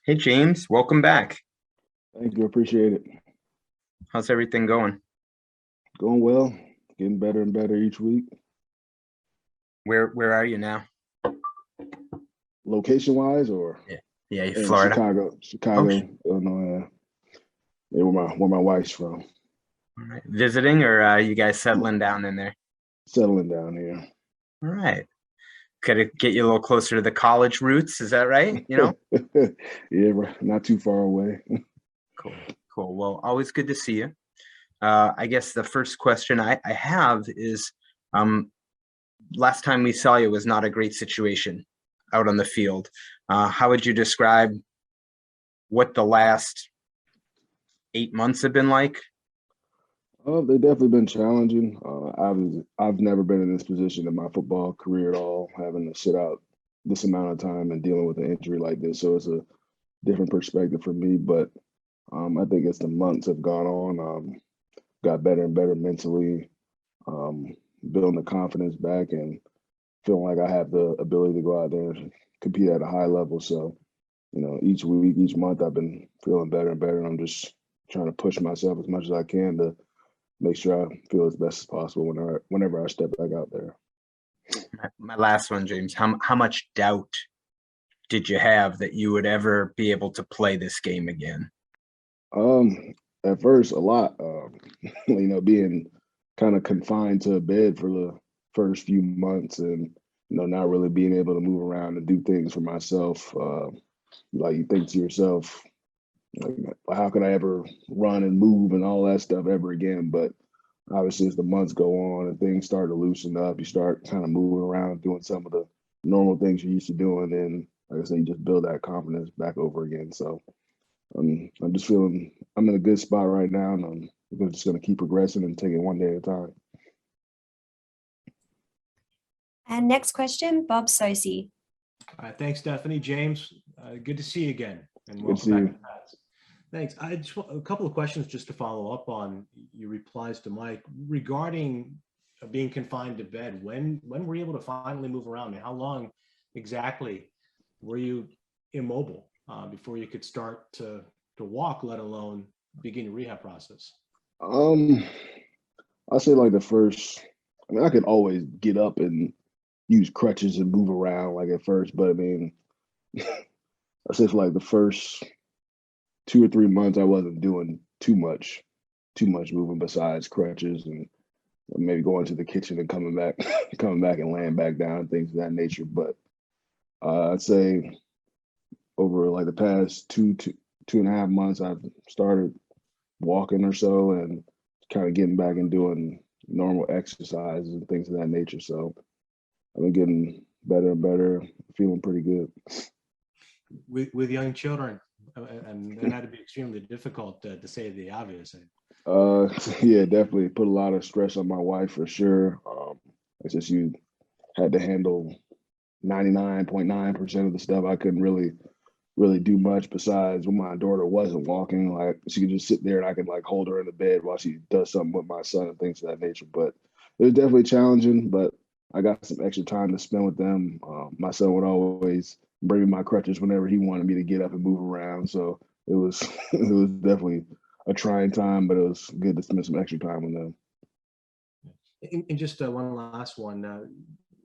Hey James, welcome back. Thank you. Appreciate it. How's everything going? Going well. Getting better and better each week. Where are you now? Location wise, or Yeah, yeah, in Florida. Chicago, Okay. Illinois. Yeah, where my wife's from. All right. Visiting or you guys settling down in there? Settling down here. All right. Could it get you a little closer to the college roots? Is that right? Yeah, not too far away. Cool, cool. Well, always good to see you. I guess the first question I have is, um, last time we saw you was not a great situation out on the field. How would you describe what the last 8 months have been like? They've definitely been challenging. I've never been in this position in my football career at all, having to sit out this amount of time and dealing with an injury like this. So it's a different perspective for me. But I think as the months have gone on, got better and better mentally, um, building the confidence back and feeling like I have the ability to go out there and compete at a high level. So, each week, each month, I've been feeling better and better. And I'm just trying to push myself as much as I can to make sure I feel as best as possible whenever I step back out there. My last one, James. How much doubt did you have that you would ever be able to play this game again? At first, a lot. Being kind of confined to a bed for the first few months, and not really being able to move around and do things for myself. Like you think to yourself, like, how could I ever run and move and all that stuff ever again? But obviously, as the months go on and things start to loosen up, you start kind of moving around, doing some of the normal things you're used to doing, and like I said, you just build that confidence back over again. So I'm just feeling I'm in a good spot right now, and I'm just going to keep progressing and take it one day at a time. And next question, Bob Sosi. Thanks, Stephanie. James, good to see you again, and Good to welcome see back you. to the Pats. Thanks. I just want a couple of questions just to follow up on your replies to Mike regarding being confined to bed. When were you able to finally move around? I mean, how long exactly were you immobile before you could start to walk, let alone begin your rehab process? Um, I say like the first. I mean, I could always get up and use crutches and move around like at first, but I mean, I say for like the first 2 or 3 months, I wasn't doing too much moving besides crutches and maybe going to the kitchen and coming back, coming back and laying back down, things of that nature. But I'd say over like the past 2.5 months, I've started walking or so and kind of getting back and doing normal exercises and things of that nature. So I've been getting better and better, feeling pretty good. With young children, and that'd be extremely difficult to say the obvious. Yeah, definitely put a lot of stress on my wife for sure. It's just you had to handle 99.9% of the stuff. I couldn't really do much besides when my daughter wasn't walking. Like she could just sit there and I could like hold her in the bed while she does something with my son and things of that nature. But it was definitely challenging, but I got some extra time to spend with them. My son would always bring me my crutches whenever he wanted me to get up and move around. So it was it was definitely a trying time, but it was good to spend some extra time with them. And just one last one.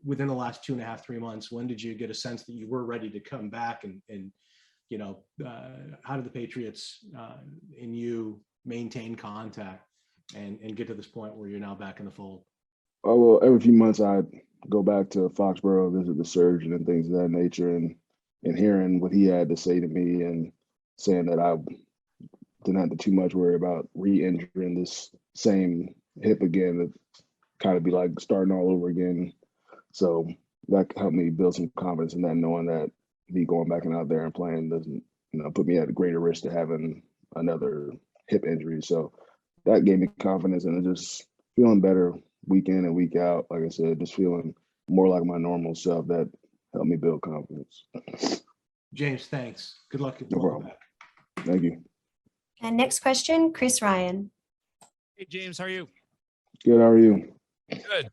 Within the last 2.5, 3 months, when did you get a sense that you were ready to come back? And how did the Patriots and you maintain contact and get to this point where you're now back in the fold? Oh, well, every few months I'd go back to Foxborough, visit the surgeon and things of that nature, and hearing what he had to say to me and saying that I didn't have to too much worry about re-injuring this same hip again. It kind of be like starting all over again. So that helped me build some confidence in that, knowing that me going back and out there and playing doesn't, put me at a greater risk to having another hip injury. So that gave me confidence and just feeling better week in and week out. Like I said, just feeling more like my normal self. That helped me build confidence. James, thanks. Good luck. No problem. Back. Thank you. And next question, Chris Ryan. Hey, James, how are you? Good. How are you? Good.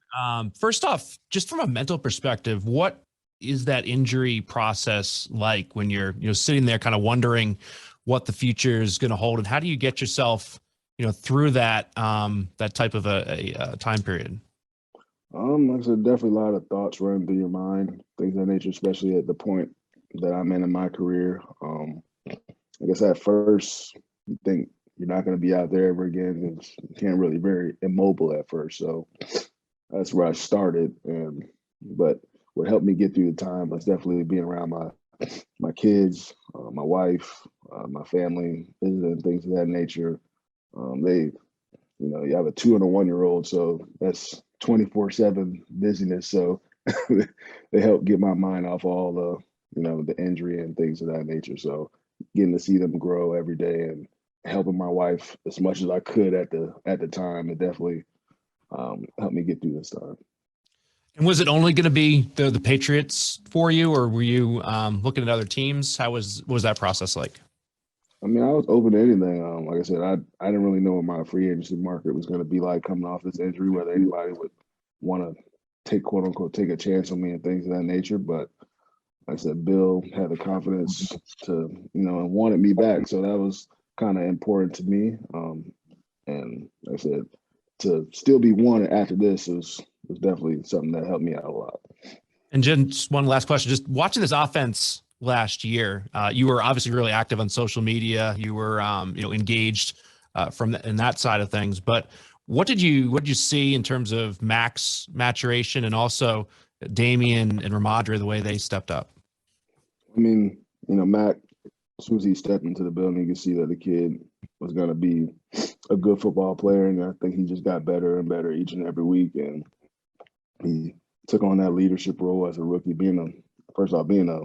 First off, just from a mental perspective, what is that injury process like when you're, sitting there kind of wondering what the future is going to hold, and how do you get yourself, through that, that type of a time period? Like I said, definitely a lot of thoughts running through your mind, things of that nature, especially at the point that I'm in my career. I guess at first you think you're not going to be out there ever again. You can't really very immobile at first. So that's where I started. But what helped me get through the time was definitely being around my kids, my wife, my family, visiting, things of that nature. You have a 2 and a 1-year-old, so that's 24/7 busyness. So they help get my mind off all the injury and things of that nature. So getting to see them grow every day and helping my wife as much as I could at the time, it definitely helped me get through this time. And was it only going to be the Patriots for you, or were you looking at other teams? How was that process like? I mean, I was open to anything. Like I said, I didn't really know what my free agency market was going to be like coming off this injury, whether anybody would want to take, quote unquote, take a chance on me and things of that nature. But like I said, Bill had the confidence to, and wanted me back. So that was kind of important to me. And like I said, to still be wanted after this was definitely something that helped me out a lot. And Jen, just one last question. Just watching this offense last year, you were obviously really active on social media. You were, engaged in that side of things. But what did you see in terms of Mac's maturation, and also Damian and Ramondre, the way they stepped up? I mean, Mac, as soon as he stepped into the building, you could see that the kid was going to be a good football player. And I think he just got better and better each and every week. And he took on that leadership role as a rookie, being a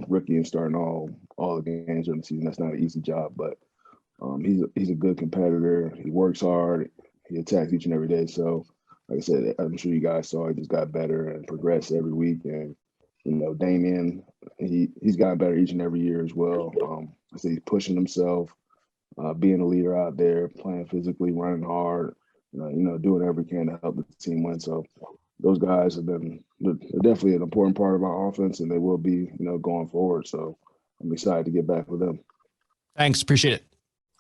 rookie and starting all the games during the season. That's not an easy job, but he's a good competitor. He works hard. He attacks each and every day. So, like I said, I'm sure you guys saw he just got better and progressed every week. And Damian, he's gotten better each and every year as well. I say he's pushing himself, being a leader out there, playing physically, running hard, doing every can to help the team win. So those guys they're definitely an important part of our offense, and they will be, going forward. So I'm excited to get back with them. Thanks. Appreciate it.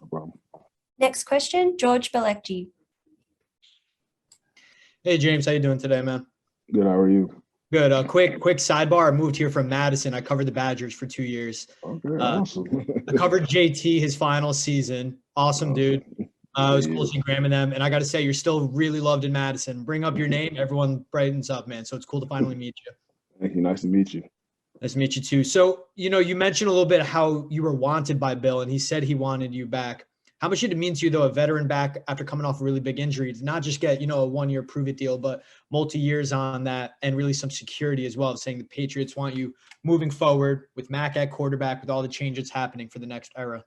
No problem. Next question, George Belekji. Hey, James, how you doing today, man? Good. How are you? Good. Quick sidebar. I moved here from Madison. I covered the Badgers for 2 years. Okay, awesome. I covered JT his final season. Awesome dude. It was cool seeing Graham and them. And I got to say, you're still really loved in Madison. Bring up your name, everyone brightens up, man. So it's cool to finally meet you. Thank you. Nice to meet you. Nice to meet you too. So, you mentioned a little bit how you were wanted by Bill, and he said he wanted you back. How much did it mean to you, though, a veteran back after coming off a really big injury, to not just get, a 1-year prove-it deal, but multi-years on that, and really some security as well, of saying the Patriots want you moving forward with Mac at quarterback, with all the changes happening for the next era?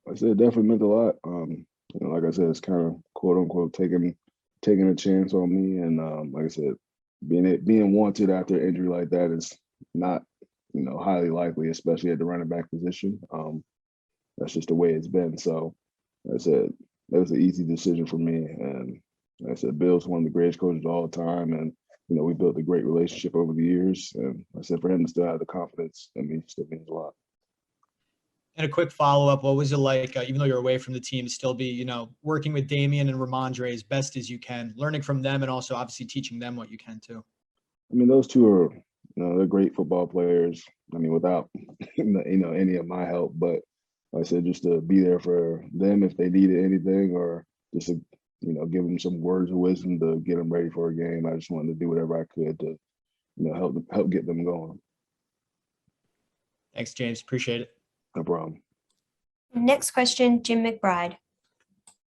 I said it definitely meant a lot. Like I said, it's kind of, quote unquote, taking a chance on me. And like I said, being wanted after an injury like that is not, highly likely, especially at the running back position. That's just the way it's been. So like I said, that was an easy decision for me. And like I said, Bill's one of the greatest coaches of all time. And, we built a great relationship over the years. And like I said, for him to still have the confidence in me still means a lot. And a quick follow-up, what was it like, even though you're away from the team, still be, working with Damian and Ramondre as best as you can, learning from them, and also obviously teaching them what you can too? I mean, those two are, they're great football players. I mean, without, any of my help, but like I said, just to be there for them if they needed anything, or just to, give them some words of wisdom to get them ready for a game. I just wanted to do whatever I could to, help get them going. Thanks, James. Appreciate it. No problem. Next question, Jim McBride.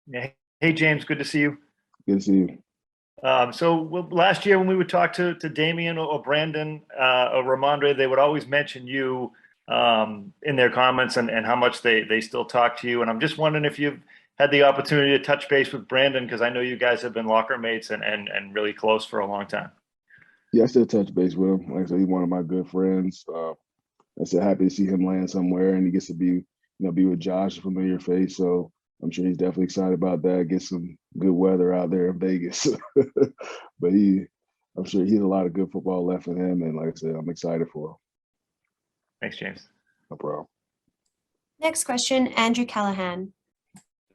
Yeah. Hey, James, good to see you. Good to see you. So last year when we would talk to Damian or Brandon or Ramondre, they would always mention you in their comments and how much they still talk to you. And I'm just wondering if you've had the opportunity to touch base with Brandon, because I know you guys have been locker mates and really close for a long time. Yeah, I still touch base with him. Like I said, he's one of my good friends. I said, happy to see him land somewhere, and he gets to be with Josh, a familiar face. So I'm sure he's definitely excited about that. Get some good weather out there in Vegas. But I'm sure he has a lot of good football left in him. And like I said, I'm excited for him. Thanks, James. No problem. Next question, Andrew Callahan.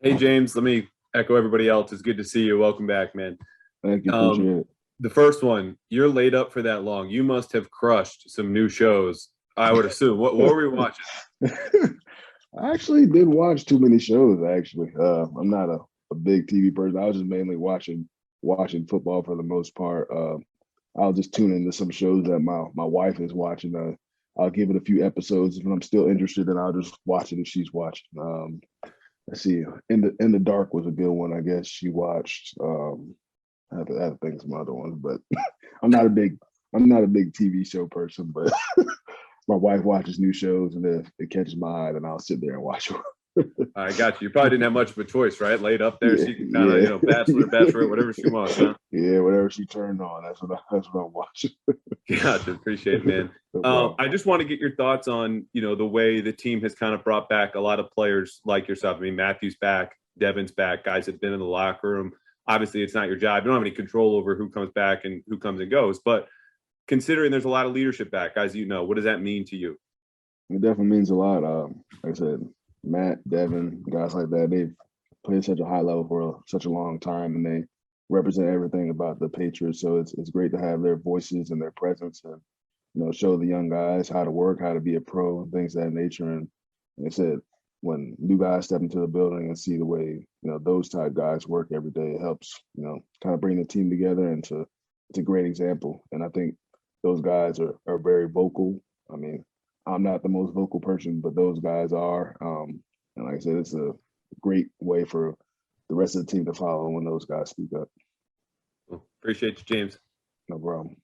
Hey, James, let me echo everybody else. It's good to see you. Welcome back, man. Thank you. Appreciate it. The first one, you're laid up for that long. You must have crushed some new shows, I would assume. What were you watching? I actually didn't watch too many shows, actually. I'm not a big TV person. I was just mainly watching football for the most part. I'll just tune into some shows that my wife is watching. I'll give it a few episodes. If I'm still interested, then I'll just watch it if she's watching. Let's see. In the Dark was a good one, I guess she watched. I have to think some other ones, but I'm not a big TV show person, but my wife watches new shows, and if it catches my eye, then I'll sit there and watch it. I got you. You probably didn't have much of a choice, right? Laid up there, Yeah, so you can kind of, bachelor, bachelorette, whatever she wants, huh? Yeah, whatever she turned on, that's what I'm watching. Gotcha. Appreciate it, man. No problem. I just want to get your thoughts on, the way the team has kind of brought back a lot of players like yourself. I mean, Matthew's back, Devin's back, guys have been in the locker room. Obviously, it's not your job. You don't have any control over who comes back and who comes and goes. But considering there's a lot of leadership back, guys, what does that mean to you? It definitely means a lot. Like I said, Matt, Devin, guys like that, they've played such a high level for such a long time, and they represent everything about the Patriots. So it's great to have their voices and their presence, and show the young guys how to work, how to be a pro, and things of that nature. And like I said, when new guys step into the building and see the way those type guys work every day, it helps kind of bring the team together, and it's a great example. And I think those guys are very vocal. I mean, I'm not the most vocal person, but those guys are. And like I said, it's a great way for the rest of the team to follow when those guys speak up. Well, appreciate you, James. No problem.